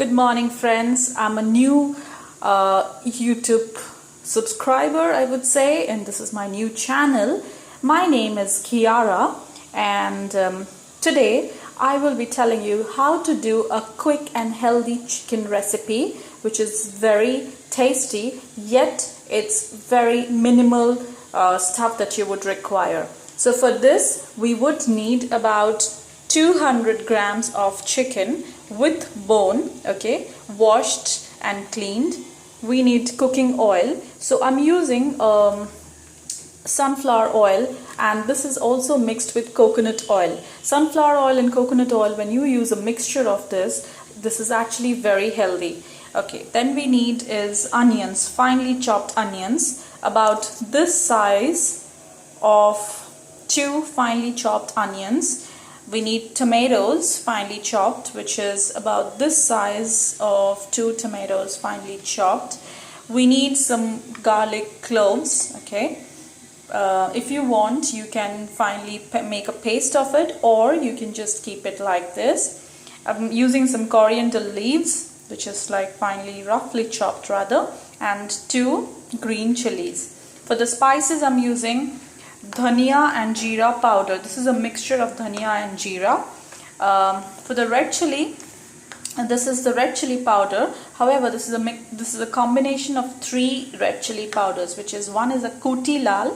Good morning, friends. I'm a new YouTube subscriber, I would say, and this is my new channel. My name is Kiara, and today I will be telling you how to do a quick and healthy chicken recipe, which is very tasty, yet it's very minimal stuff that you would require. So for this, we would need about 200 grams of chicken with bone, okay, washed and cleaned. We need cooking oil, so I'm using sunflower oil, and this is also mixed with coconut oil. Sunflower oil and coconut oil, when you use a mixture of this is actually very healthy. Okay, then we need is onions, finely chopped onions, about this size of 2 finely chopped onions. We need tomatoes, finely chopped, which is about this size of 2 tomatoes, finely chopped. We need some garlic cloves, okay. If you want, you can finely make a paste of it, or you can just keep it like this. I'm using some coriander leaves, which is like finely, roughly chopped rather, and 2 green chilies. For the spices, I'm using Dhania and jeera powder. This is a mixture of Dhania and jeera. For the red chili, this is the red chili powder. However, this is a combination of 3 red chili powders, which is one is a Kuti lal,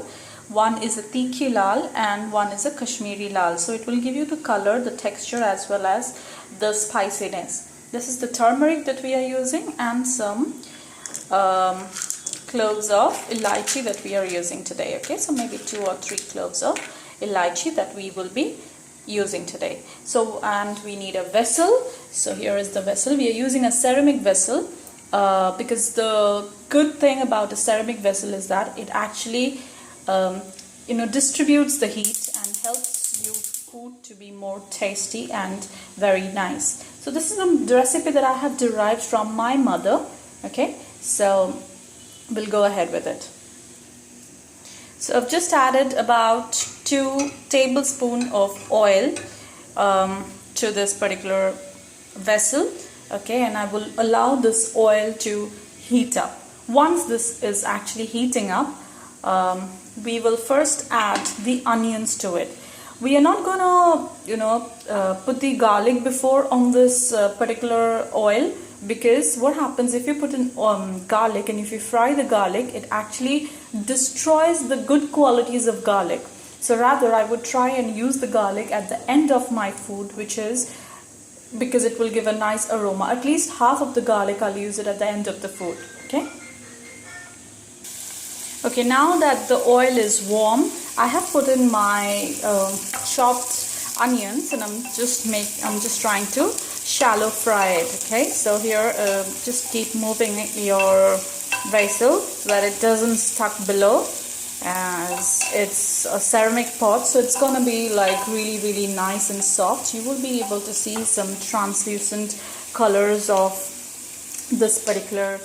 one is a Tikhi lal, and one is a Kashmiri lal. So it will give you the color, the texture, as well as the spiciness. This is the turmeric that we are using, and some cloves of elaichi that we are using today. Okay, so maybe 2 or 3 cloves of elaichi that we will be using today. So, and we need a vessel. So here is the vessel. We are using a ceramic vessel because the good thing about a ceramic vessel is that it actually distributes the heat and helps you food to be more tasty and very nice. So this is the recipe that I have derived from my mother. Okay, so we'll go ahead with it. So I've just added about 2 tablespoons of oil to this particular vessel, okay, and I will allow this oil to heat up. Once this is actually heating up, we will first add the onions to it. We are not gonna put the garlic before on this particular oil, because what happens if you put in garlic, and if you fry the garlic, it actually destroys the good qualities of garlic. So rather, I would try and use the garlic at the end of my food, which is because it will give a nice aroma. At least half of the garlic I'll use it at the end of the food. Okay, now that the oil is warm, I have put in my chopped onions, and I'm just trying to shallow fry it. Okay, so here just keep moving your vessel so that it doesn't stuck below, as it's a ceramic pot, so it's gonna be like really nice and soft. You will be able to see some translucent colors of this particular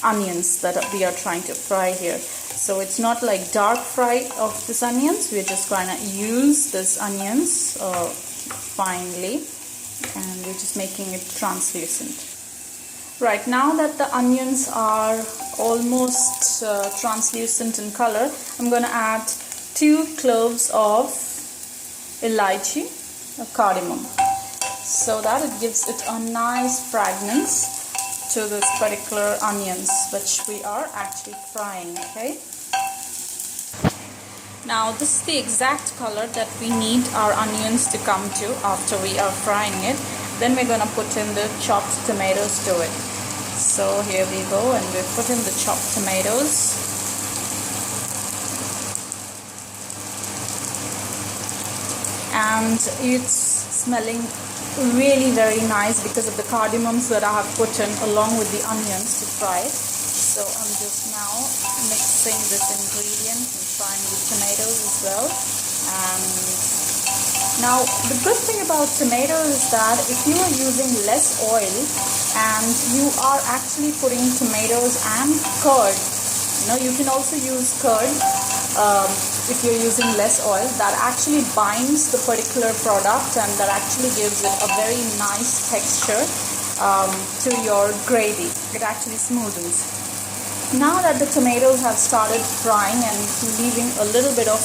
onions that we are trying to fry here. So it's not like dark fry of this onions. We're just going to use this onions finely, and we're just making it translucent. Right, now that the onions are almost translucent in color, I'm going to add 2 cloves of elaichi, cardamom, so that it gives it a nice fragrance to this particular onions which we are actually frying. Okay, now this is the exact color that we need our onions to come to after we are frying it. Then we're going to put in the chopped tomatoes to it. So here we go, and we put in the chopped tomatoes. And it's smelling really very nice because of the cardamoms that I have put in along with the onions to fry. So I'm just now mixing this ingredient and frying the tomatoes as well. And now the good thing about tomatoes is that if you are using less oil and you are actually putting tomatoes and curd, you can also use curd if you're using less oil, that actually binds the particular product, and that actually gives it a very nice texture to your gravy. It actually smoothens. Now that the tomatoes have started frying and leaving a little bit of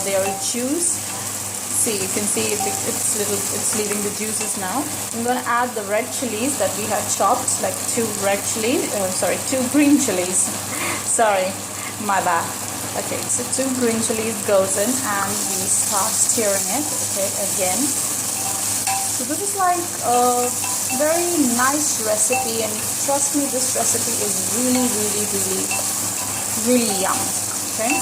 their juice, see, you can see it's leaving the juices now. I'm going to add the red chilies that we had chopped, like two green chilies. Sorry, my bad. Okay, so 2 green chilies goes in and we start stirring it, okay, again. So this is like a very nice recipe, and trust me, this recipe is really yum, okay.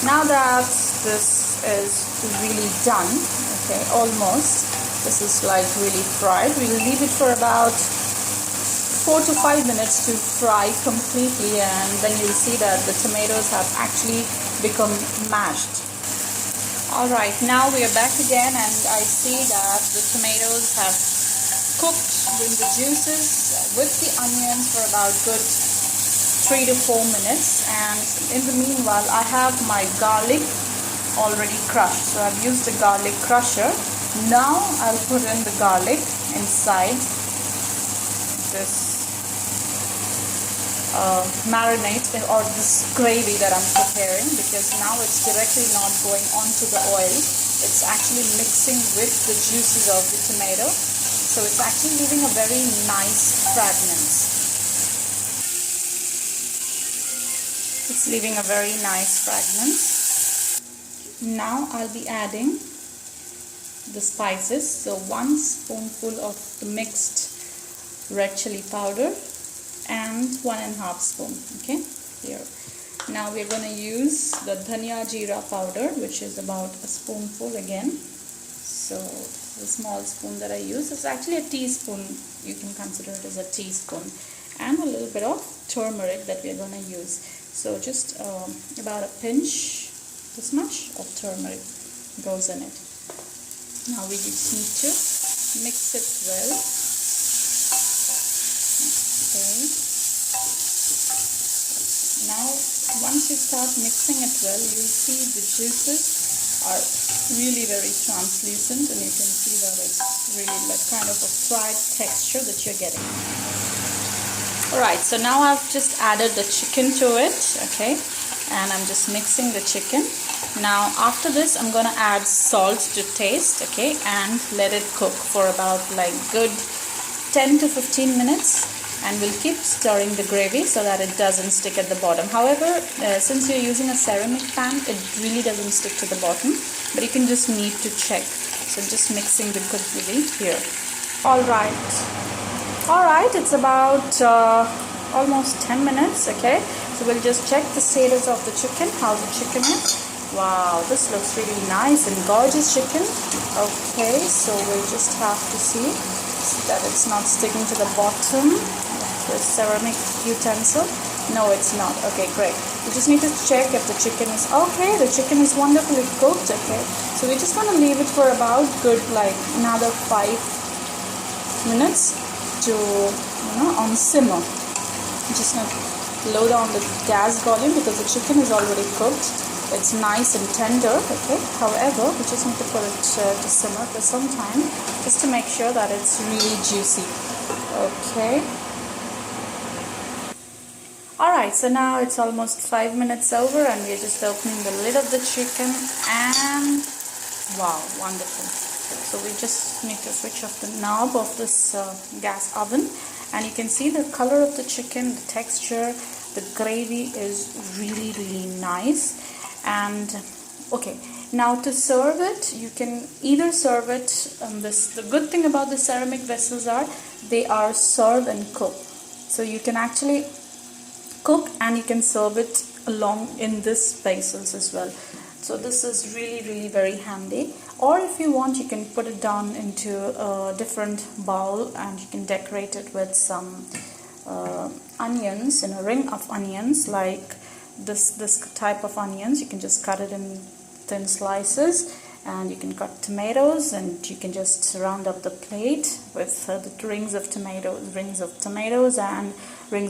Now that this is really done, okay, almost, this is like really fried, we'll leave it for about 4 to 5 minutes to fry completely, and then you'll see that the tomatoes have actually become mashed. Alright, now we are back again, and I see that the tomatoes have cooked in the juices with the onions for about good 3 to 4 minutes, and in the meanwhile I have my garlic already crushed. So I've used a garlic crusher. Now I'll put in the garlic inside this marinade or this gravy that I'm preparing, because now it's directly not going onto the oil, it's actually mixing with the juices of the tomato, so it's actually leaving a very nice fragrance. It's leaving a very nice fragrance. Now I'll be adding the spices. So 1 spoonful of the mixed red chili powder and 1.5 spoon. Okay, here. Now we're going to use the Dhania jeera powder, which is about a spoonful again. So the small spoon that I use is actually a teaspoon. You can consider it as a teaspoon, and a little bit of turmeric that we're going to use. So just about a pinch, this much of turmeric goes in it. Now we just need to mix it well. Okay. Now once you start mixing it well, you'll see the juices are really very translucent, and you can see that it's really like kind of a fried texture that you're getting. Alright, so now I've just added the chicken to it, okay, and I'm just mixing the chicken. Now after this I'm gonna add salt to taste, okay, and let it cook for about like good 10 to 15 minutes, and we'll keep stirring the gravy so that it doesn't stick at the bottom. However, since you're using a ceramic pan, it really doesn't stick to the bottom, but you can just need to check. So just mixing the gravy here. Alright, it's about almost 10 minutes, okay. So we'll just check the status of the chicken, how the chicken is. Wow, this looks really nice and gorgeous chicken. Okay, so we'll just have to see that it's not sticking to the bottom of the ceramic utensil. No, it's not. Okay, great. We just need to check if the chicken is okay. The chicken is wonderfully cooked, okay. So we're just going to leave it for about good like another 5 minutes to, on simmer. Just going to low down the gas volume because the chicken is already cooked. It's nice and tender, okay. However, we just need to put it to simmer for some time, just to make sure that it's really juicy. Okay. Alright, so now it's almost 5 minutes over, and we're just opening the lid of the chicken, and wow, wonderful. So we just need to switch off the knob of this gas oven, and you can see the color of the chicken, the texture, the gravy is really nice. And okay, now to serve it, you can either serve it the good thing about the ceramic vessels are they are serve and cook, so you can actually cook and you can serve it along in this vessels as well. So this is really very handy. Or if you want, you can put it down into a different bowl, and you can decorate it with some onions, in a ring of onions, like this type of onions. You can just cut it in thin slices, and you can cut tomatoes, and you can just round up the plate with the rings of tomatoes and rings